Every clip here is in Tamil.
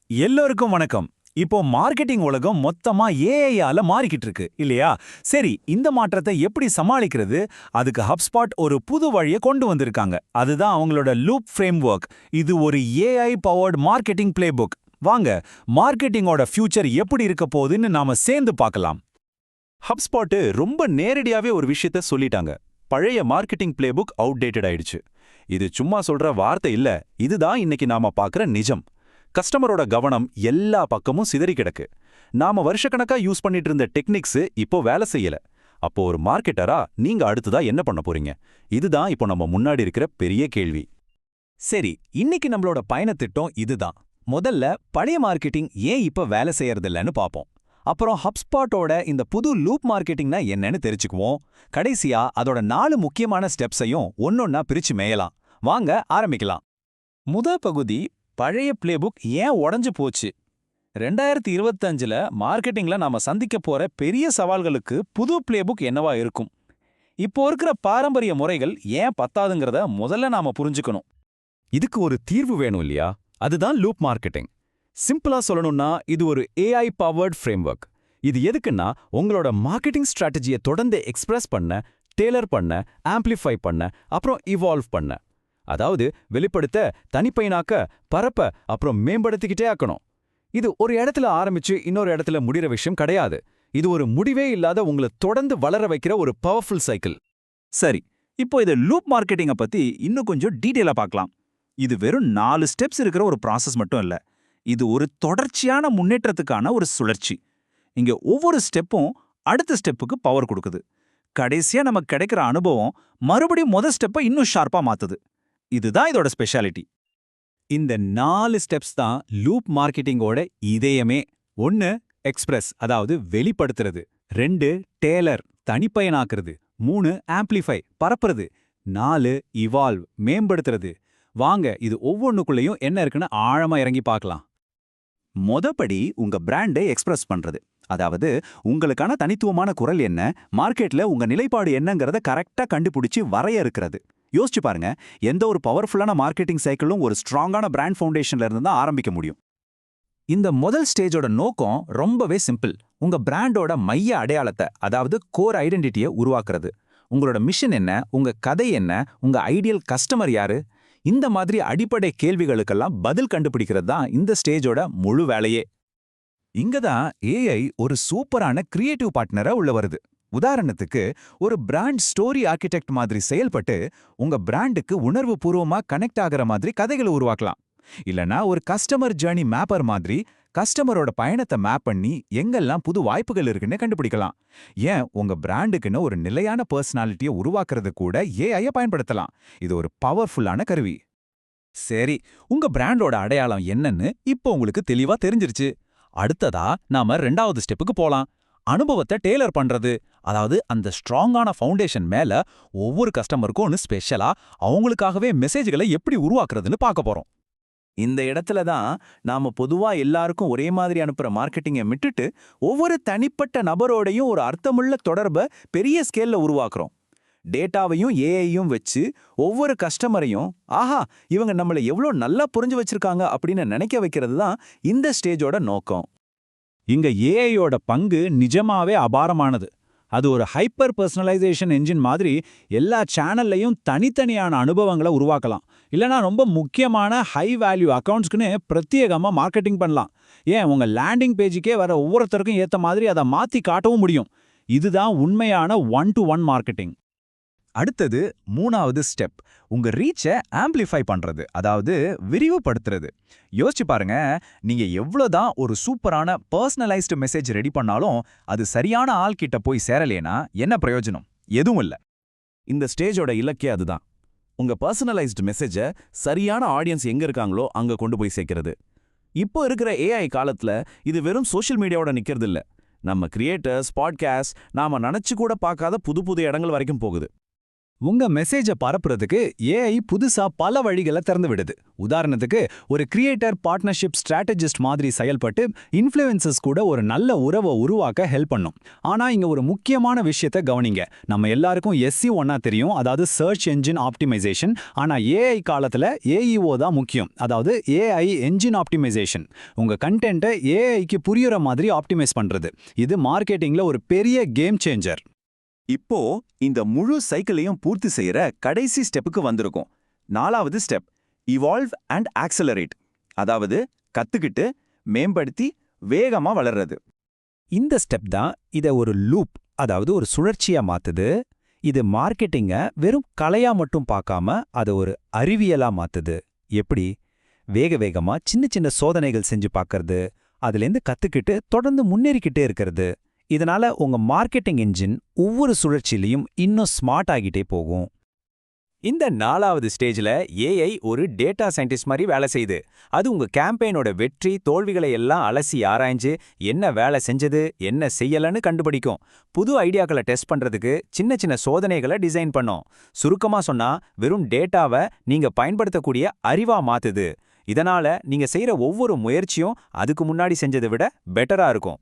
எல்லோருக்கும் வணக்கம். இப்போ மார்க்கெட்டிங் உலகம் மொத்தமா ஏஐயால மாறிக்கிட்டு இருக்கு இல்லையா? சரி, இந்த மாற்றத்தை எப்படி சமாளிக்கிறது? அதுக்கு ஹப்ஸ்பாட் ஒரு புது வழியை கொண்டு வந்திருக்காங்க. அதுதான் அவங்களோட லூப் ஃப்ரேம்வொர்க். இது ஒரு ஏஐ பவர்ட் மார்க்கெட்டிங் பிளேபுக். வாங்க, மார்க்கெட்டிங்கோட ஃபியூச்சர் எப்படி இருக்க போகுதுன்னு நாம சேர்ந்து பார்க்கலாம். ஹப்ஸ்பாட்டு ரொம்ப நேரடியாவே ஒரு விஷயத்த சொல்லிட்டாங்க. பழைய மார்க்கெட்டிங் பிளேபுக் அவுடேட்டட் ஆயிடுச்சு. இது சும்மா சொல்ற வார்த்தை இல்ல, இதுதான் இன்னைக்கு நாம பார்க்குற நிஜம். கஸ்டமரோட கவனம் எல்லா பக்கமும் சிதறி கிடக்கு. நாம வருஷக்கணக்கா யூஸ் பண்ணிட்டு இருந்த டெக்னிக்ஸ் இப்போ வேலை செய்யல. அப்போ ஒரு மார்க்கெட்டரா நீங்க அடுத்ததா என்ன பண்ண போறீங்க? இதுதான் இப்போ நம்ம முன்னாடி இருக்கிற பெரிய கேள்வி. சரி, இன்னைக்கு நம்மளோட பயணத்திட்டம் இதுதான். முதல்ல பழைய மார்க்கெட்டிங் ஏன் இப்ப வேலை செய்யறதில்லன்னு பார்ப்போம். அப்புறம் ஹப்ஸ்பாட்டோட இந்த புது லூப் மார்க்கெட்டிங்னா என்னன்னு தெரிஞ்சுக்குவோம். கடைசியா அதோட 4 முக்கியமான ஸ்டெப்ஸையும் ஒன்னொன்னா பிரிச்சு மேயலாம். வாங்க ஆரம்பிக்கலாம். பகுதி பழைய பிளேபுக் ஏன் உடைஞ்சு போச்சு. 2025ல மார்க்கெட்டிங்ல நாம சந்திக்க போற பெரிய சவால்களுக்கு புது பிளேபுக் என்னவா இருக்கும்? இப்போ இருக்கிற பாரம்பரிய முறைகள் ஏன் பத்தாதுங்கிறத முதல்ல நாம புரிஞ்சுக்கணும். இதுக்கு ஒரு தீர்வு வேணும் இல்லையா? அதுதான் லூப் மார்க்கெட்டிங். சிம்பிளா சொல்லணும்னா இது ஒரு ஏஐ பவர்ட் ஃப்ரேம்வொர்க். இது எதுக்குன்னா உங்களோட மார்க்கெட்டிங் ஸ்ட்ராட்டஜியை தொடர்ந்து எக்ஸ்பிரஸ் பண்ண, டேலர் பண்ண, ஆம்ப்ளிஃபை பண்ண, அப்புறம் இவால்வ் பண்ண. அதாவது வெளிப்படுத்த, தனிப்பயனாக்க, பரப்ப, அப்புறம் மேம்படுத்திக்கிட்டே ஆக்கணும். இது ஒரு இடத்துல ஆரம்பிச்சு இன்னொரு இடத்துல முடிகிற விஷயம் கிடையாது. இது ஒரு முடிவே இல்லாத உங்களை தொடர்ந்து வளர வைக்கிற ஒரு பவர்ஃபுல் சைக்கிள். சரி, இப்போ இது லூப் மார்க்கெட்டிங்கை பத்தி இன்னும் கொஞ்சம் டீட்டெயிலா பார்க்கலாம். இது வெறும் 4 ஸ்டெப்ஸ் இருக்கிற ஒரு ப்ராசஸ் மட்டும் இல்ல. இது ஒரு தொடர்ச்சியான முன்னேற்றத்துக்கான ஒரு சுழற்சி. இங்க ஒவ்வொரு ஸ்டெப்பும் அடுத்த ஸ்டெப்புக்கு பவர் கொடுக்குது. கடைசியா நமக்கு கிடைக்கிற அனுபவம் மறுபடியும் முதல் ஸ்டெப்பை இன்னும் ஷார்ப்பா மாத்துது. இதுதான் இதோட ஸ்பெஷாலிட்டி. இந்த 4 ஸ்டெப்ஸ் தான் லூப் மார்க்கெட்டிங்கோட இதயமே. 1 எக்ஸ்பிரஸ், அதாவது வெளிப்படுத்துறது. 2 டேலர், தனிப்பயனாக்குறது. 3 ஆம்ப்ளிஃபை, பரப்புறது. 4 இவால்வ், மேம்படுத்துறது. வாங்க, இது ஒவ்வொன்றுக்குள்ளேயும் என்ன இருக்குன்னு ஆழமா இறங்கி பார்க்கலாம். மொதப்படி உங்க பிராண்டை எக்ஸ்பிரஸ் பண்றது. அதாவது உங்களுக்கான தனித்துவமான குரல் என்ன, மார்க்கெட்ல உங்க நிலைப்பாடு என்னங்கிறத கரெக்டா கண்டுபிடிச்சு வரையறுக்கிறது. யோசிச்சு பாருங்க, எந்த ஒரு பவர்ஃபுல்லான மார்க்கெட்டிங் சைக்கிளும் ஒரு ஸ்ட்ராங்கான பிராண்ட் ஃபவுண்டேஷன்ல இருந்து தான் ஆரம்பிக்க முடியும். இந்த முதல் ஸ்டேஜோட நோக்கம் ரொம்பவே சிம்பிள். உங்க பிராண்டோட மைய அடையாளத்தை, அதாவது கோர் ஐடென்டிட்டியை உருவாக்குறது. உங்களோட மிஷன் என்ன, உங்க கதை என்ன, உங்க ஐடியல் கஸ்டமர் யாரு, இந்த மாதிரி அடிப்படை கேள்விகளுக்கெல்லாம் பதில் கண்டுபிடிக்கிறது தான் இந்த ஸ்டேஜோட முழு வேலையே. இங்க தான் ஏஐ ஒரு சூப்பரான கிரியேட்டிவ் பார்ட்னரா உள்ள வருது. உதாரணத்துக்கு, ஒரு பிராண்ட் ஸ்டோரி ஆர்கிடெக்ட் மாதிரி செயல்பட்டு உங்க பிராண்டுக்கு உணர்வு பூர்வமா கனெக்ட் ஆகிற மாதிரி கதைகளை உருவாக்கலாம். இல்லனா ஒரு கஸ்டமர் ஜர்னி மேப்பர் மாதிரி கஸ்டமரோட பயணத்தை மேப் பண்ணி எங்கெல்லாம் புது வாய்ப்புகள் இருக்குன்னு கண்டுபிடிக்கலாம். ஏன், உங்க பிராண்டுக்குன்னு ஒரு நிலையான பர்சனாலிட்டியை உருவாக்குறது கூட ஏஐயை பயன்படுத்தலாம். இது ஒரு பவர்ஃபுல்லான கருவி. சரி, உங்க பிராண்டோட அடையாளம் என்னன்னு இப்போ உங்களுக்கு தெளிவா தெரிஞ்சிருச்சு. அடுத்ததா நாம 2வது ஸ்டெப்புக்கு போலாம். அனுபவத்தை டேலர் பண்றது. அதாவது அந்த ஸ்ட்ராங்கான ஃபவுண்டேஷன் மேல ஒவ்வொரு கஸ்டமருக்கும் ஒன்று ஸ்பெஷலா அவங்களுக்காகவே மெசேஜ்களை எப்படி உருவாக்குறதுன்னு பார்க்க போறோம். இந்த இடத்துல தான் நாம பொதுவா எல்லாருக்கும் ஒரே மாதிரி அனுப்புற மார்க்கெட்டிங்கை விட்டுட்டு ஒவ்வொரு தனிப்பட்ட நபரோடையும் ஒரு அர்த்தமுள்ள தொடர்பை பெரிய ஸ்கேல்ல உருவாக்குறோம். டேட்டாவையும் ஏஐயும் வச்சு ஒவ்வொரு கஸ்டமரையும் ஆஹா, இவங்க நம்மளை எவ்வளோ நல்லா புரிஞ்சு வச்சிருக்காங்க அப்படின்னு நினைக்க வைக்கிறது தான் இந்த ஸ்டேஜோட நோக்கம். இங்க ஏஐயோட பங்கு நிஜமாவே அபாரமானது. அது ஒரு ஹைப்பர் பர்சனலைசேஷன் என்ஜின் மாதிரி எல்லா சேனல்லையும் தனித்தனியான அனுபவங்களை உருவாக்கலாம். இல்லனா ரொம்ப முக்கியமான ஹை வேல்யூ அக்கவுண்ட்ஸ்க்குன்னு பிரத்யேகமாக மார்க்கெட்டிங் பண்ணலாம். ஏன், உங்க லேண்டிங் பேஜுக்கே வர ஒவ்வொருத்தருக்கும் ஏற்ற மாதிரி அதை மாற்றி காட்டவும் முடியும். இதுதான் உண்மையான 1-to-1 மார்க்கெட்டிங். அடுத்தது 3வது ஸ்டெப், உங்க ரீச்சை ஆம்ப்ளிஃபை பண்றது, அதாவது விரிவுபடுத்துறது. யோசிச்சு பாருங்க, நீங்க எவ்வளவுதான் ஒரு சூப்பரான பர்சனலைஸ்டு மெசேஜ் ரெடி பண்ணாலும் அது சரியான ஆள் கிட்ட போய் சேரலேனா என்ன பிரயோஜனம்? எதுவும் இல்ல. இந்த ஸ்டேஜோட இலக்கே அதுதான். உங்க பர்சனலைஸ்டு மெசேஜை சரியான ஆடியன்ஸ் எங்க இருக்காங்களோ அங்க கொண்டு போய் சேர்க்கிறது. இப்போ இருக்கிற ஏஐ காலத்துல இது வெறும் சோஷியல் மீடியாவோட நிக்கிறது இல்ல. நம்ம கிரியேட்டர்ஸ், பாட்காஸ்ட், நாம நினைச்சு கூட பார்க்காத புது புது இடங்கள் வரைக்கும் போகுது. உங்க மெசேஜை பரப்புறதுக்கு ஏஐ புதுசா பல வழிகளை திறந்து விடுது. உதாரணத்துக்கு, ஒரு கிரியேட்டர் பார்ட்னர்ஷிப் ஸ்ட்ராட்டஜிஸ்ட் மாதிரி செயல்பட்டு இன்ஃப்ளூயன்சஸ் கூட ஒரு நல்ல உறவை உருவாக்க ஹெல்ப் பண்ணும். ஆனா இங்க ஒரு முக்கியமான விஷயத்தை கவனிங்க. நம்ம எல்லாருக்கும் SEO தெரியும், அதாவது சர்ச் என்ஜின் ஆப்டிமைசேஷன். ஆனா ஏஐ காலத்துல AEO தான் முக்கியம், அதாவது AI என்ஜின் ஆப்டிமைசேஷன். உங்க கண்டென்ட்டை ஏஐக்கு புரியுற மாதிரி ஆப்டிமைஸ் பண்றது. இது மார்க்கெட்டிங்ல ஒரு பெரிய கேம் சேஞ்சர். இப்போ இந்த முழு சைக்கிளையும் பூர்த்தி செய்யற கடைசி ஸ்டெப்புக்கு வந்திருக்கும். 4வது ஸ்டெப், இவால்வ் அண்ட் ஆக்சலரேட். அதாவது கத்துக்கிட்டு மேம்படுத்தி வேகமா வளர்றது. இந்த ஸ்டெப் தான் இதை ஒரு லூப், அதாவது ஒரு சுழற்சியா மாத்துது. இது மார்க்கெட்டிங்க வெறும் கலையா மட்டும் பார்க்காம அதை ஒரு அறிவியலா மாத்துது. எப்படி? வேக வேகமா சின்ன சின்ன சோதனைகள் செஞ்சு பார்க்கறது, அதுலேருந்து கத்துக்கிட்டு தொடர்ந்து முன்னேறிக்கிட்டே இருக்கிறது. இதனால உங்க மார்க்கெட்டிங் என்ஜின் ஒவ்வொரு சுழற்சியிலையும் இன்னும் ஸ்மார்ட் ஆகிட்டே போகும். இந்த 4வது ஸ்டேஜ்ல ஏஐ ஒரு டேட்டா சயின்டிஸ்ட் மாதிரி வேலை செய்யுது. அது உங்க கேம்பெயினோட வெற்றி தோல்விகளை எல்லாம் அலசி ஆராய்ஞ்சு என்ன வேலை செஞ்சது, என்ன செய்யலன்னு கண்டுபிடிக்கும். புது ஐடியாக்களை டெஸ்ட் பண்றதுக்கு சின்ன சின்ன சோதனைகளை டிசைன் பண்ணும். சுருக்கமா சொன்னா, வெறும் டேட்டாவை நீங்க பயன்படுத்தக்கூடிய அறிவா மாத்துது. இதனால நீங்க செய்யற ஒவ்வொரு முயற்சியும் அதுக்கு முன்னாடி செஞ்சதை விட பெட்டரா இருக்கும்.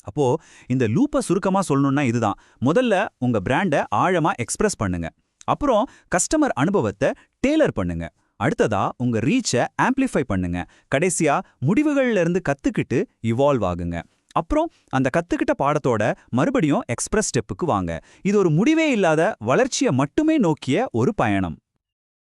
அப்போ இந்த லூப்பை சுருக்கமா சொல்லணும்னா இதுதான். முதல்ல உங்க பிராண்டை ஆழமா எக்ஸ்பிரஸ் பண்ணுங்க. அப்புறம் கஸ்டமர் அனுபவத்தை டேலர் பண்ணுங்க. அடுத்ததா உங்க ரீச்சை ஆம்ப்ளிஃபை பண்ணுங்க. கடைசியா முடிவுகள்ல இருந்து கத்துக்கிட்டு இவால்வ் ஆகுங்க. அப்புறம் அந்த கத்துக்கிட்ட பாடத்தோட மறுபடியும் எக்ஸ்பிரஸ் ஸ்டெப்புக்கு வாங்க. இது ஒரு முடிவே இல்லாத வளர்ச்சியை மட்டுமே நோக்கிய ஒரு பயணம்.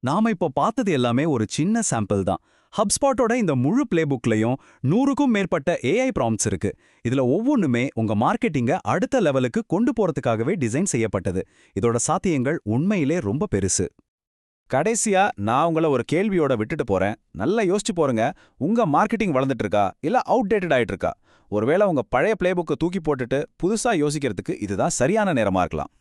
நாம இப்போ பார்த்தது எல்லாமே ஒரு சின்ன சாம்பிள் தான். ஹப்ஸ்பாட்டோட இந்த முழு பிளேபுக்லையும் 100க்கும் மேற்பட்ட AI ப்ராம்ப்ட்ஸ் இருக்கு. இதுல ஒவ்வொன்றுமே உங்க மார்க்கெட்டிங்கை அடுத்த லெவலுக்கு கொண்டு போறதுக்காகவே டிசைன் செய்யப்பட்டது. இதோட சாத்தியங்கள் உண்மையிலே ரொம்ப பெருசு. கடைசியா நான் உங்களை ஒரு கேள்வியோட விட்டுட்டு போறேன். நல்லா யோசிச்சு போறங்க. உங்க மார்க்கெட்டிங் வளர்ந்துட்டு இருக்கா இல்ல அவுட்டேட்டட் ஆயிட்டு இருக்கா? ஒருவேளை உங்க பழைய பிளேபுக்கை தூக்கி போட்டுட்டு புதுசா யோசிக்கிறதுக்கு இதுதான் சரியான நேரமா இருக்கலாம்.